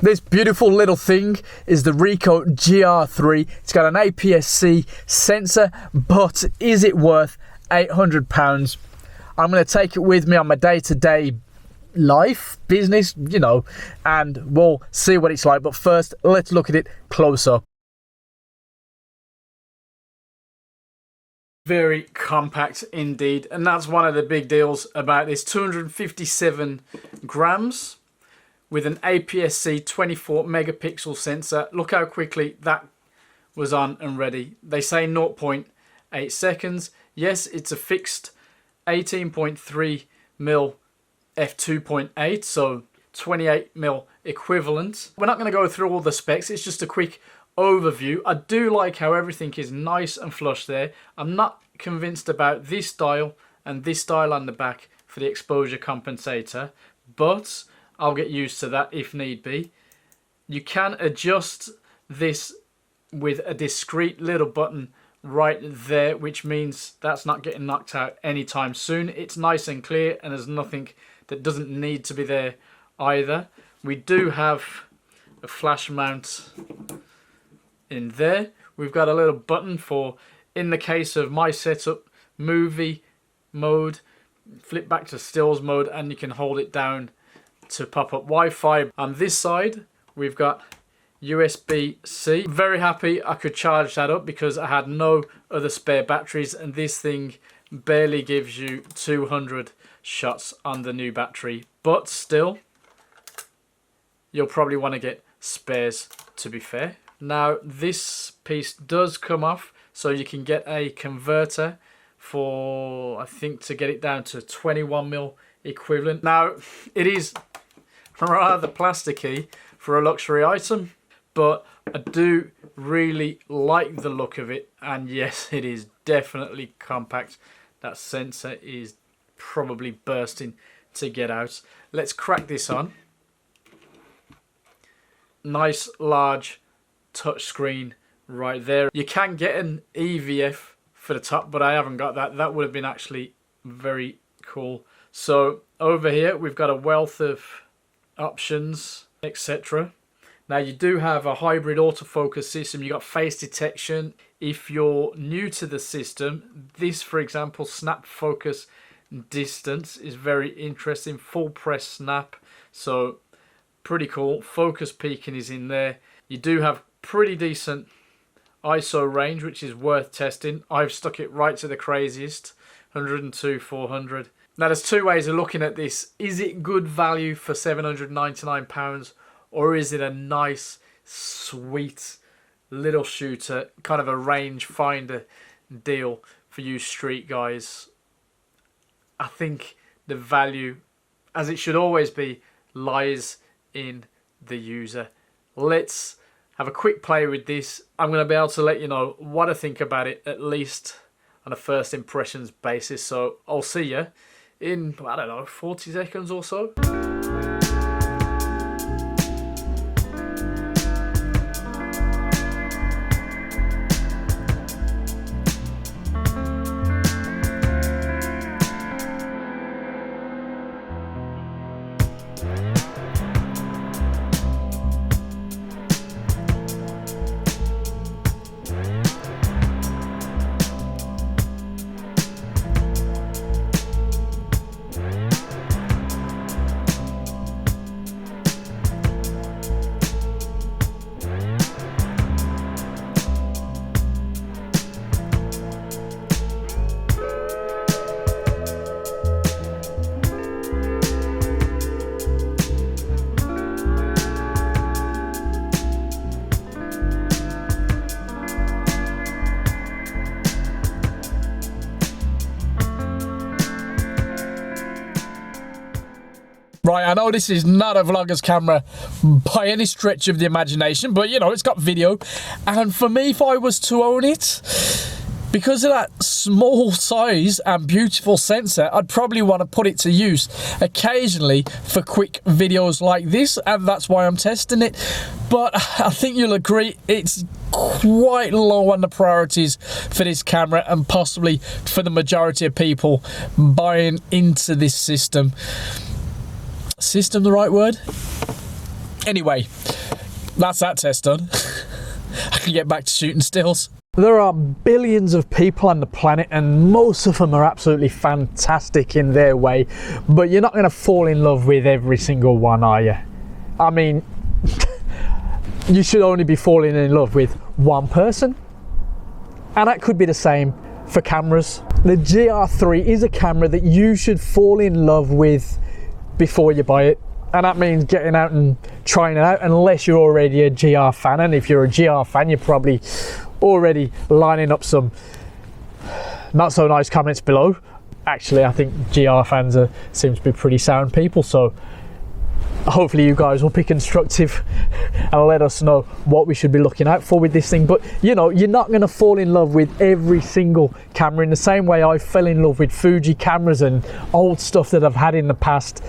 This beautiful little thing is the Ricoh GR III. It's got an aps-c sensor, but is it worth £800? I'm going to take it with me on my day-to-day life, business, you know, and we'll see what it's like. But first, let's look at it close up. Very compact indeed, and that's one of the big deals about this. 257 grams with an aps-c 24 megapixel sensor. Look how quickly that was on and ready. They say 0.8 seconds. Yes, it's a fixed 18.3mm f2.8, so 28mm equivalent. We're not going to go through all the specs, it's just a quick overview. I do like how everything is nice and flush there. I'm not convinced about this dial and this dial on the back for the exposure compensator, but I'll get used to that if need be. You can adjust this with a discreet little button right there, which means that's not getting knocked out anytime soon. It's nice and clear, and there's nothing that doesn't need to be there either. We do have a flash mount in there. We've got a little button for, in the case of my setup, movie mode, flip back to stills mode, and you can hold it down to pop up Wi-Fi. On this side, we've got USB-C. Very happy I could charge that up because I had no other spare batteries, and this thing barely gives you 200 shots on the new battery, but still, you'll probably want to get spares, to be fair. Now, this piece does come off, so you can get a converter for, I think, to get it down to 21mm equivalent. Now, it is rather plasticky for a luxury item, but I do really like the look of it, and yes, it is definitely compact. That sensor is probably bursting to get out. Let's crack this on. Nice large touchscreen right there. You can get an EVF for the top, but I haven't got that. That would have been actually very cool. So over here we've got a wealth of options, etc. Now, you do have a hybrid autofocus system. You got face detection. If you're new to the system, this, for example, snap focus distance is very interesting. Full press snap, so pretty cool. Focus peaking is in there. You do have pretty decent ISO range, which is worth testing. I've stuck it right to the craziest, 102/400. Now, there's two ways of looking at this. Is it good value for £799, or is it a nice, sweet little shooter, kind of a range finder deal for you street guys? I think the value, as it should always be, lies in the user. Let's have a quick play with this. I'm going to be able to let you know what I think about it, at least on a first impressions basis. So I'll see you in, I don't know, 40 seconds or so. Right, I know this is not a vlogger's camera by any stretch of the imagination, but you know, it's got video. And for me, if I was to own it, because of that small size and beautiful sensor, I'd probably want to put it to use occasionally for quick videos like this, and that's why I'm testing it. But I think you'll agree it's quite low on the priorities for this camera, and possibly for the majority of people buying into this system. System the right word? Anyway, that's that test done. I can get back to shooting stills. There are billions of people on the planet and most of them are absolutely fantastic in their way, but you're not going to fall in love with every single one, are you? I mean, you should only be falling in love with one person, and that could be the same for cameras. The GR3 is a camera that you should fall in love with before you buy it, and that means getting out and trying it out, unless you're already a GR fan. And if you're a GR fan, you're probably already lining up some not so nice comments below. Actually, I think GR fans seem to be pretty sound people, so hopefully you guys will be constructive and let us know what we should be looking out for with this thing. But you know, you're not going to fall in love with every single camera in the same way I fell in love with Fuji cameras and old stuff that I've had in the past.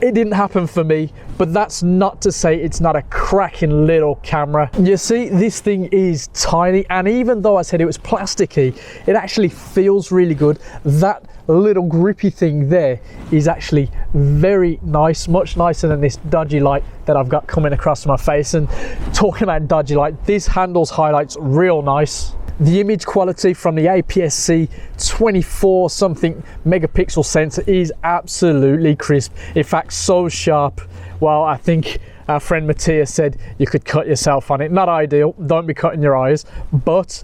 It didn't happen for me, but that's not to say it's not a cracking little camera. You see, this thing is tiny, and even though I said it was plasticky, it actually feels really good. That little grippy thing there is actually very nice, much nicer than this dodgy light that I've got coming across my face. And talking about dodgy light, this handles highlights real nice. The image quality from the aps-c 24 something megapixel sensor is absolutely crisp. In fact, so sharp. Well, I think our friend Matthias said you could cut yourself on it. Not ideal, don't be cutting your eyes, but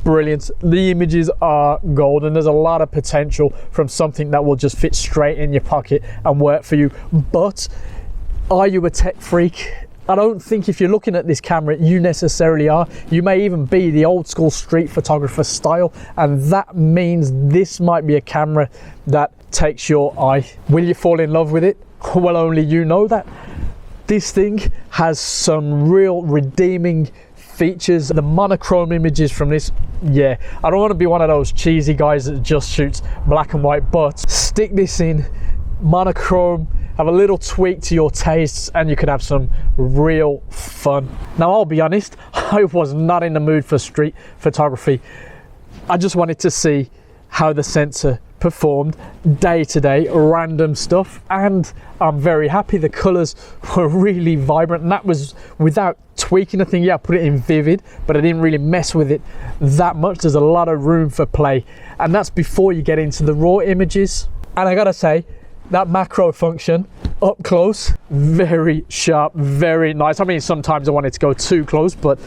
brilliant. The images are gold, and there's a lot of potential from something that will just fit straight in your pocket and work for you. But are you a tech freak? I don't think if you're looking at this camera you necessarily are. You may even be the old school street photographer style, and that means this might be a camera that takes your eye. Will you fall in love with it? Well, only you know that. This thing has some real redeeming features. The monochrome images from this, yeah, I don't want to be one of those cheesy guys that just shoots black and white, but stick this in monochrome, have a little tweak to your tastes, and you could have some real fun. Now, I'll be honest, I was not in the mood for street photography. I just wanted to see how the sensor performed day to day, random stuff, and I'm very happy. The colors were really vibrant, and that was without tweaking the thing. Yeah, I put it in vivid, but I didn't really mess with it that much. There's a lot of room for play, and that's before you get into the raw images. And I gotta say, that macro function up close, very sharp, very nice. I mean, sometimes I want it to go too close, but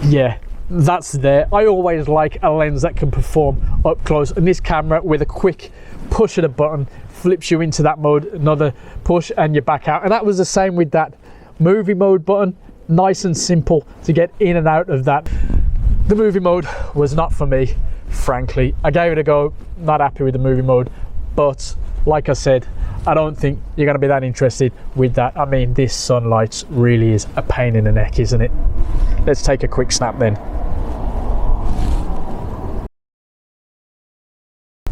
yeah, that's there. I always like a lens that can perform up close, and this camera with a quick push of the button flips you into that mode, another push and you're back out. And that was the same with that movie mode button, nice and simple to get in and out of that. The movie mode was not for me, frankly. I gave it a go, not happy with the movie mode, but like I said, I don't think you're going to be that interested with that. I mean, this sunlight really is a pain in the neck, isn't it? Let's take a quick snap then.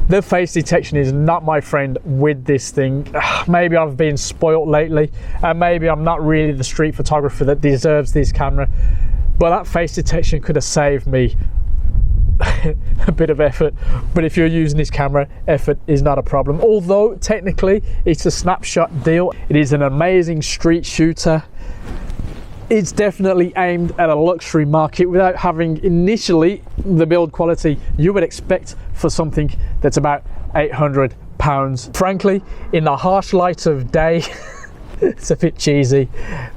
The face detection is not my friend with this thing. Maybe I've been spoilt lately, and maybe I'm not really the street photographer that deserves this camera, but that face detection could have saved me a bit of effort. But if you're using this camera, effort is not a problem. Although technically it's a snapshot deal, it is an amazing street shooter. It's definitely aimed at a luxury market without having initially the build quality you would expect for something that's about £800. Frankly, in the harsh light of day, it's a bit cheesy.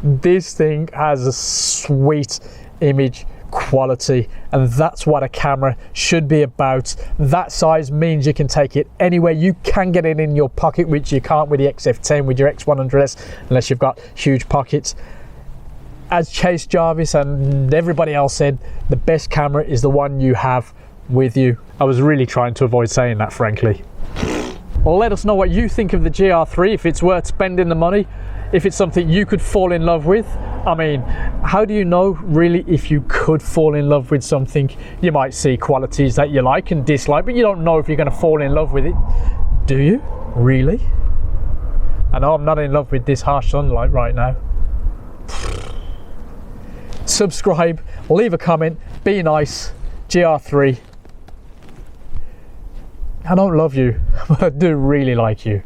This thing has a sweet image quality, and that's what a camera should be about. That size means you can take it anywhere. You can get it in your pocket, which you can't with the XF10, with your X100S, unless you've got huge pockets. As Chase Jarvis and everybody else said, the best camera is the one you have with you. I was really trying to avoid saying that, frankly. Well, let us know what you think of the GR3, if it's worth spending the money, if it's something you could fall in love with. I mean, how do you know really if you could fall in love with something? You might see qualities that you like and dislike, but you don't know if you're going to fall in love with it. Do you? Really? I know I'm not in love with this harsh sunlight right now. Subscribe, leave a comment, be nice. GR3. I don't love you, but I do really like you.